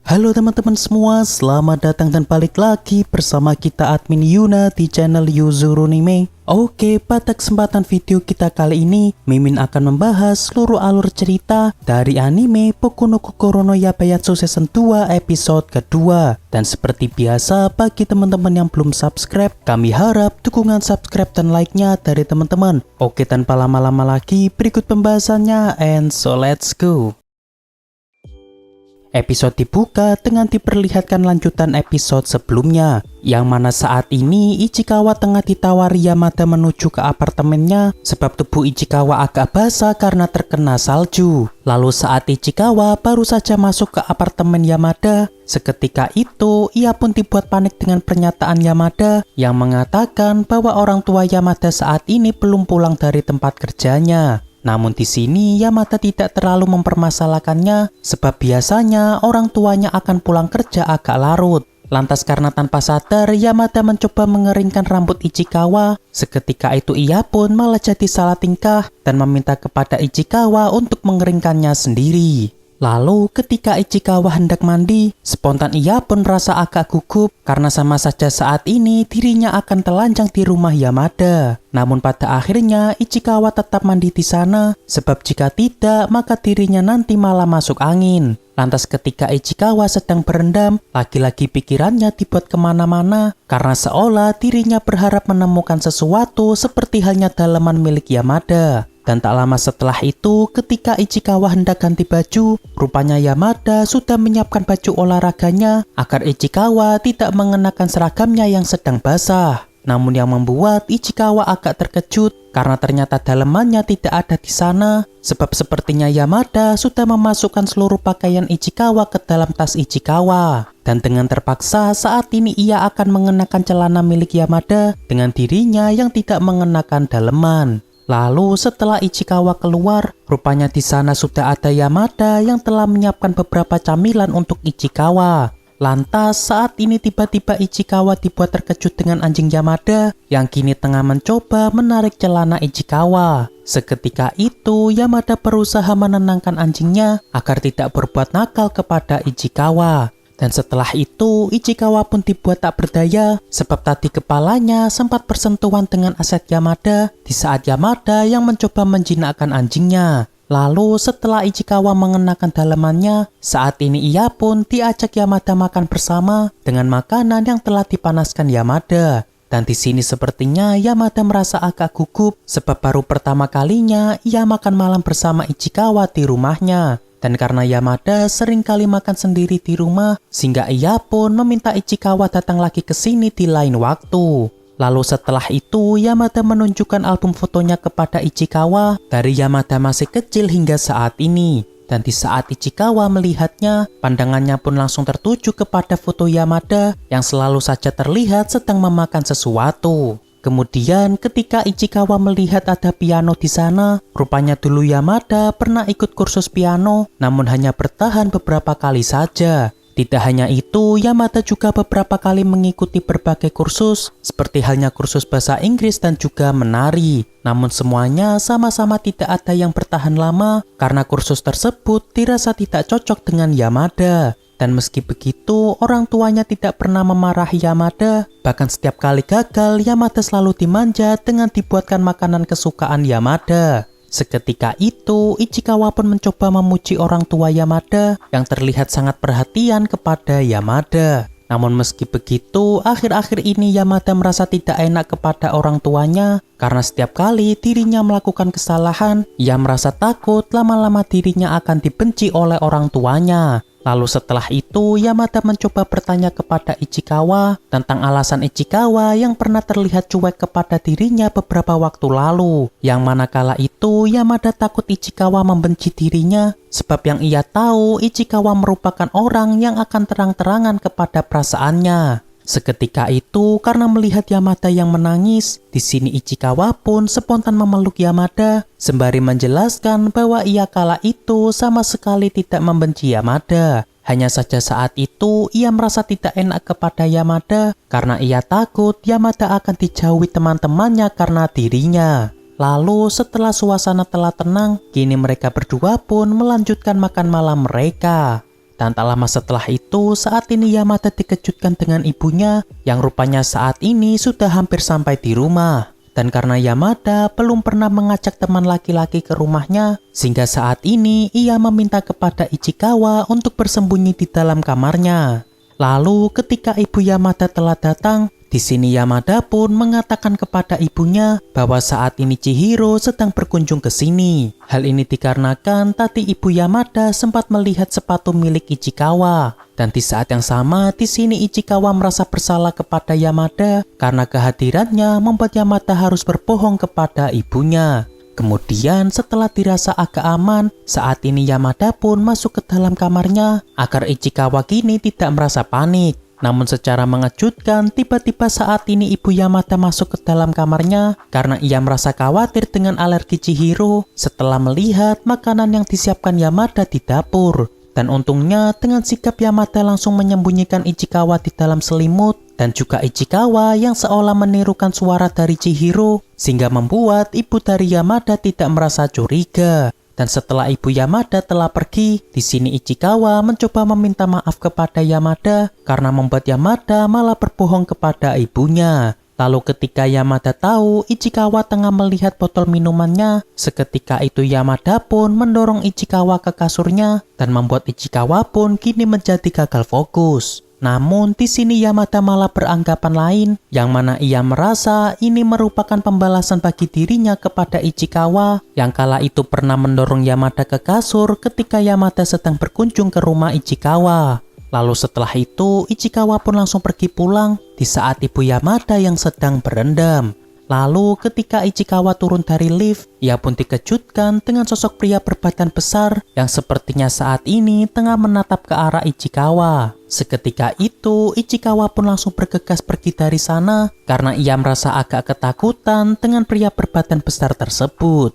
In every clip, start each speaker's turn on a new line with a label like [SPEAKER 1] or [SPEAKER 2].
[SPEAKER 1] Halo teman-teman semua, selamat datang dan balik lagi bersama kita admin Yuna di channel Yuzurunime. Oke, pada kesempatan video kita kali ini, Mimin akan membahas seluruh alur cerita dari anime Boku no Kokoro no Yabayatsu Season 2 episode kedua. Dan seperti biasa, bagi teman-teman yang belum subscribe, kami harap dukungan subscribe dan like-nya dari teman-teman. Oke, tanpa lama-lama lagi, berikut pembahasannya, and so let's go. Episode dibuka dengan diperlihatkan lanjutan episode sebelumnya, yang mana saat ini Ichikawa tengah ditawari Yamada menuju ke apartemennya sebab tubuh Ichikawa agak basah karena terkena salju. Lalu saat Ichikawa baru saja masuk ke apartemen Yamada, seketika itu ia pun dibuat panik dengan pernyataan Yamada yang mengatakan bahwa orang tua Yamada saat ini belum pulang dari tempat kerjanya. Namun di sini Yamada tidak terlalu mempermasalahkannya sebab biasanya orang tuanya akan pulang kerja agak larut. Lantas karena tanpa sadar Yamada mencoba mengeringkan rambut Ichikawa. Seketika itu ia pun malah jadi salah tingkah dan meminta kepada Ichikawa untuk mengeringkannya sendiri. Lalu ketika Ichikawa hendak mandi, spontan ia pun merasa agak gugup karena sama saja saat ini dirinya akan telanjang di rumah Yamada. Namun pada akhirnya Ichikawa tetap mandi di sana sebab jika tidak maka dirinya nanti malah masuk angin. Lantas ketika Ichikawa sedang berendam, lagi-lagi pikirannya dibuat kemana-mana karena seolah dirinya berharap menemukan sesuatu seperti halnya dalaman milik Yamada. Dan tak lama setelah itu, ketika Ichikawa hendak ganti baju, rupanya Yamada sudah menyiapkan baju olahraganya agar Ichikawa tidak mengenakan seragamnya yang sedang basah. Namun yang membuat Ichikawa agak terkejut karena ternyata dalamannya tidak ada di sana, sebab sepertinya Yamada sudah memasukkan seluruh pakaian Ichikawa ke dalam tas Ichikawa. Dan dengan terpaksa saat ini ia akan mengenakan celana milik Yamada dengan dirinya yang tidak mengenakan daleman. Lalu setelah Ichikawa keluar, rupanya di sana sudah ada Yamada yang telah menyiapkan beberapa camilan untuk Ichikawa. Lantas saat ini tiba-tiba Ichikawa dibuat terkejut dengan anjing Yamada yang kini tengah mencoba menarik celana Ichikawa. Seketika itu Yamada berusaha menenangkan anjingnya agar tidak berbuat nakal kepada Ichikawa. Dan setelah itu Ichikawa pun dibuat tak berdaya sebab tadi kepalanya sempat bersentuhan dengan aset Yamada di saat Yamada yang mencoba menjinakkan anjingnya. Lalu setelah Ichikawa mengenakan dalamannya, saat ini ia pun diajak Yamada makan bersama dengan makanan yang telah dipanaskan Yamada. Dan di sini sepertinya Yamada merasa agak gugup sebab baru pertama kalinya ia makan malam bersama Ichikawa di rumahnya. Dan karena Yamada sering kali makan sendiri di rumah, sehingga ia pun meminta Ichikawa datang lagi ke sini di lain waktu. Lalu setelah itu Yamada menunjukkan album fotonya kepada Ichikawa dari Yamada masih kecil hingga saat ini. Dan di saat Ichikawa melihatnya, pandangannya pun langsung tertuju kepada foto Yamada yang selalu saja terlihat sedang memakan sesuatu. Kemudian ketika Ichikawa melihat ada piano di sana, rupanya dulu Yamada pernah ikut kursus piano, namun hanya bertahan beberapa kali saja. Tidak hanya itu, Yamada juga beberapa kali mengikuti berbagai kursus, seperti halnya kursus bahasa Inggris dan juga menari. Namun semuanya sama-sama tidak ada yang bertahan lama, karena kursus tersebut dirasa tidak cocok dengan Yamada. Dan meski begitu, orang tuanya tidak pernah memarahi Yamada. Bahkan setiap kali gagal, Yamada selalu dimanja dengan dibuatkan makanan kesukaan Yamada. Seketika itu, Ichikawa pun mencoba memuji orang tua Yamada yang terlihat sangat perhatian kepada Yamada. Namun meski begitu, akhir-akhir ini Yamada merasa tidak enak kepada orang tuanya karena setiap kali dirinya melakukan kesalahan, ia merasa takut lama-lama dirinya akan dibenci oleh orang tuanya. Lalu setelah itu Yamada mencoba bertanya kepada Ichikawa tentang alasan Ichikawa yang pernah terlihat cuek kepada dirinya beberapa waktu lalu. Yang mana kala itu Yamada takut Ichikawa membenci dirinya sebab yang ia tahu Ichikawa merupakan orang yang akan terang-terangan kepada perasaannya. Seketika itu karena melihat Yamada yang menangis, di sini Ichikawa pun spontan memeluk Yamada sembari menjelaskan bahwa ia kala itu sama sekali tidak membenci Yamada. Hanya saja saat itu ia merasa tidak enak kepada Yamada karena ia takut Yamada akan dijauhi teman-temannya karena dirinya. Lalu setelah suasana telah tenang, kini mereka berdua pun melanjutkan makan malam mereka. Dan tak lama setelah itu, saat ini Yamada dikejutkan dengan ibunya yang rupanya saat ini sudah hampir sampai di rumah. Dan karena Yamada belum pernah mengajak teman laki-laki ke rumahnya, sehingga saat ini ia meminta kepada Ichikawa untuk bersembunyi di dalam kamarnya. Lalu ketika ibu Yamada telah datang, di sini Yamada pun mengatakan kepada ibunya bahwa saat ini Chihiro sedang berkunjung ke sini. Hal ini dikarenakan tadi ibu Yamada sempat melihat sepatu milik Ichikawa. Dan di saat yang sama, di sini Ichikawa merasa bersalah kepada Yamada karena kehadirannya membuat Yamada harus berbohong kepada ibunya. Kemudian setelah dirasa agak aman, saat ini Yamada pun masuk ke dalam kamarnya agar Ichikawa kini tidak merasa panik. Namun secara mengejutkan, tiba-tiba saat ini ibu Yamada masuk ke dalam kamarnya karena ia merasa khawatir dengan alergi Chihiro setelah melihat makanan yang disiapkan Yamada di dapur. Dan untungnya dengan sikap Yamada langsung menyembunyikan Ichikawa di dalam selimut dan juga Ichikawa yang seolah menirukan suara dari Chihiro sehingga membuat ibu dari Yamada tidak merasa curiga. Dan setelah ibu Yamada telah pergi, di sini Ichikawa mencoba meminta maaf kepada Yamada karena membuat Yamada malah berbohong kepada ibunya. Lalu ketika Yamada tahu Ichikawa tengah melihat botol minumannya, seketika itu Yamada pun mendorong Ichikawa ke kasurnya dan membuat Ichikawa pun kini menjadi gagal fokus. Namun di sini Yamada malah beranggapan lain, yang mana ia merasa ini merupakan pembalasan bagi dirinya kepada Ichikawa yang kala itu pernah mendorong Yamada ke kasur ketika Yamada sedang berkunjung ke rumah Ichikawa. Lalu setelah itu Ichikawa pun langsung pergi pulang di saat ibu Yamada yang sedang berendam. Lalu ketika Ichikawa turun dari lift, ia pun dikejutkan dengan sosok pria berbadan besar yang sepertinya saat ini tengah menatap ke arah Ichikawa. Seketika itu Ichikawa pun langsung bergegas pergi dari sana karena ia merasa agak ketakutan dengan pria berbadan besar tersebut.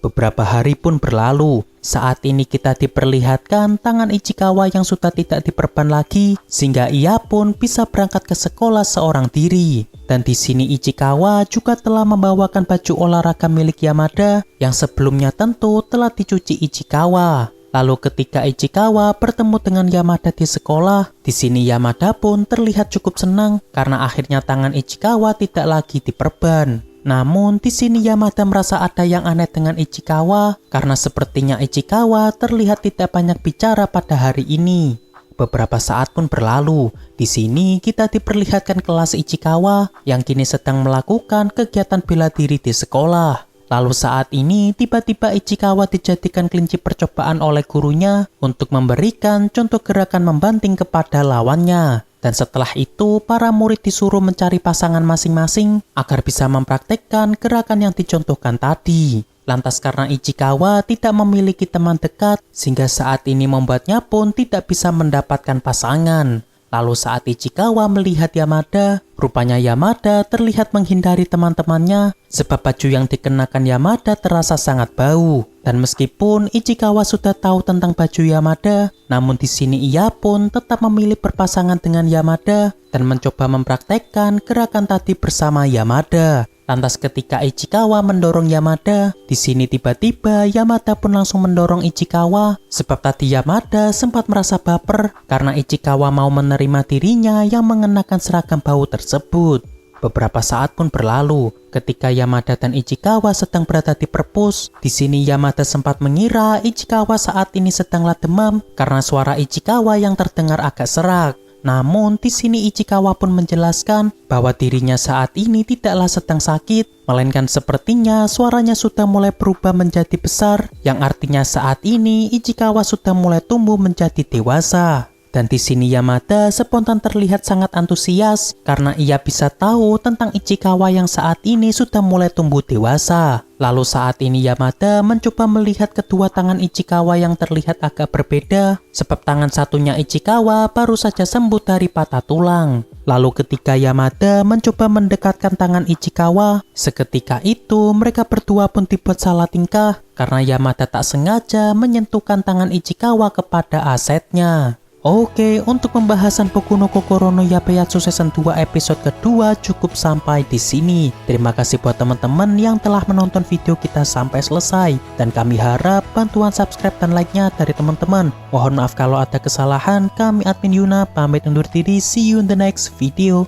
[SPEAKER 1] Beberapa hari pun berlalu. Saat ini kita diperlihatkan tangan Ichikawa yang sudah tidak diperban lagi sehingga ia pun bisa berangkat ke sekolah seorang diri. Dan di sini Ichikawa juga telah membawakan baju olahraga milik Yamada yang sebelumnya tentu telah dicuci Ichikawa. Lalu ketika Ichikawa bertemu dengan Yamada di sekolah, di sini Yamada pun terlihat cukup senang karena akhirnya tangan Ichikawa tidak lagi diperban. Namun di sini Yamada merasa ada yang aneh dengan Ichikawa karena sepertinya Ichikawa terlihat tidak banyak bicara pada hari ini. Beberapa saat pun berlalu. Di sini kita diperlihatkan kelas Ichikawa yang kini sedang melakukan kegiatan bela diri di sekolah. Lalu saat ini tiba-tiba Ichikawa dijadikan kelinci percobaan oleh gurunya untuk memberikan contoh gerakan membanting kepada lawannya. Dan setelah itu para murid disuruh mencari pasangan masing-masing agar bisa mempraktekkan gerakan yang dicontohkan tadi. Lantas karena Ichikawa tidak memiliki teman dekat sehingga saat ini membuatnya pun tidak bisa mendapatkan pasangan. Lalu saat Ichikawa melihat Yamada, rupanya Yamada terlihat menghindari teman-temannya sebab baju yang dikenakan Yamada terasa sangat bau. Dan meskipun Ichikawa sudah tahu tentang baju Yamada, namun di sini ia pun tetap memilih berpasangan dengan Yamada dan mencoba mempraktekkan gerakan tadi bersama Yamada. Lantas ketika Ichikawa mendorong Yamada, di sini tiba-tiba Yamada pun langsung mendorong Ichikawa sebab tadi Yamada sempat merasa baper karena Ichikawa mau menerima dirinya yang mengenakan seragam bau tersebut. Beberapa saat pun berlalu. Ketika Yamada dan Ichikawa sedang berada di perpus, di sini Yamada sempat mengira Ichikawa saat ini sedanglah demam karena suara Ichikawa yang terdengar agak serak. Namun di sini Ichikawa pun menjelaskan bahwa dirinya saat ini tidaklah sedang sakit, melainkan sepertinya suaranya sudah mulai berubah menjadi besar, yang artinya saat ini Ichikawa sudah mulai tumbuh menjadi dewasa. Dan di sini Yamada spontan terlihat sangat antusias karena ia bisa tahu tentang Ichikawa yang saat ini sudah mulai tumbuh dewasa. Lalu saat ini Yamada mencoba melihat kedua tangan Ichikawa yang terlihat agak berbeda sebab tangan satunya Ichikawa baru saja sembuh dari patah tulang. Lalu ketika Yamada mencoba mendekatkan tangan Ichikawa, seketika itu mereka berdua pun dibuat salah tingkah karena Yamada tak sengaja menyentuhkan tangan Ichikawa kepada asetnya. Oke, untuk pembahasan Boku no Kokoro no Yabayatsu Season 2 episode kedua cukup sampai di sini. Terima kasih buat teman-teman yang telah menonton video kita sampai selesai. Dan kami harap bantuan subscribe dan like-nya dari teman-teman. Mohon maaf kalau ada kesalahan. Kami admin Yuna pamit undur diri. See you in the next video.